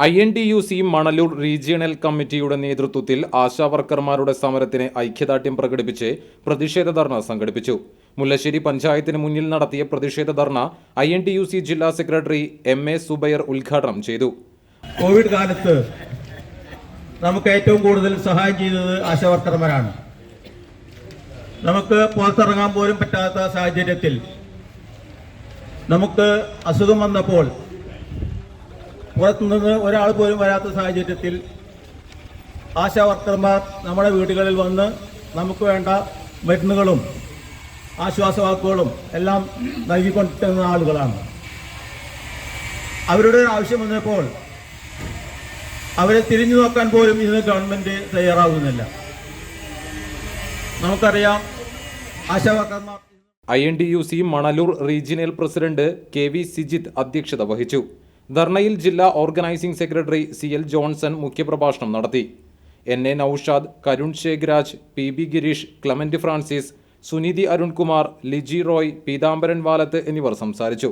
INTUC Manalur regional കമ്മിറ്റിയുടെ നേതൃത്വത്തിൽ ആശാവർക്കർമാരുടെ സമരത്തിന് ഐക്യദാർഢ്യം പ്രകടിപ്പിച്ച് പ്രതിഷേധ ധർണ സംഘടിപ്പിച്ചു. മുല്ലശ്ശേരി പഞ്ചായത്തിന് മുന്നിൽ നടത്തിയ പ്രതിഷേധ ധർണ INTUC ജില്ലാ സെക്രട്ടറി MA സുബൈർ ഉദ്ഘാടനം ചെയ്തു. കോവിഡ് കാലത്ത് നമുക്ക് ഏറ്റവും കൂടുതൽ സഹായം ചെയ്തത് ആശാവർക്കർമാരാണ്. നമുക്ക് പുറത്തിറങ്ങാൻ പോലും പറ്റാത്ത സാഹചര്യത്തിൽ നമുക്ക് അസുഖം വന്നപ്പോൾ പുറത്തുനിന്ന് ഒരാൾ പോലും വരാത്ത സാഹചര്യത്തിൽ ആശാവർക്കർമാർ നമ്മുടെ വീടുകളിൽ വന്ന് നമുക്ക് വേണ്ട മരുന്നുകളും ആശ്വാസവാക്കുകളും എല്ലാം നൽകിക്കൊണ്ടിരുന്ന ആളുകളാണ്. അവരുടെ ആവശ്യം വന്നപ്പോൾ അവരെ തിരിഞ്ഞു നോക്കാൻ പോലും ഇന്ന് ഗവൺമെന്റ് തയ്യാറാകുന്നില്ല. നമുക്കറിയാം, ആശാവർക്കർമാർ INTUC Manalur regional president KV Sijith അധ്യക്ഷത വഹിച്ചു. ധർണയിൽ ജില്ലാ ഓർഗനൈസിംഗ് സെക്രട്ടറി CL ജോൺസൺ മുഖ്യപ്രഭാഷണം നടത്തി. NA Naushad, Karun Shekharaj, PB Girish, Clement Francis, Sunidhi Arunkumar, Liji Roy, Peethambaran Valath എന്നിവർ സംസാരിച്ചു.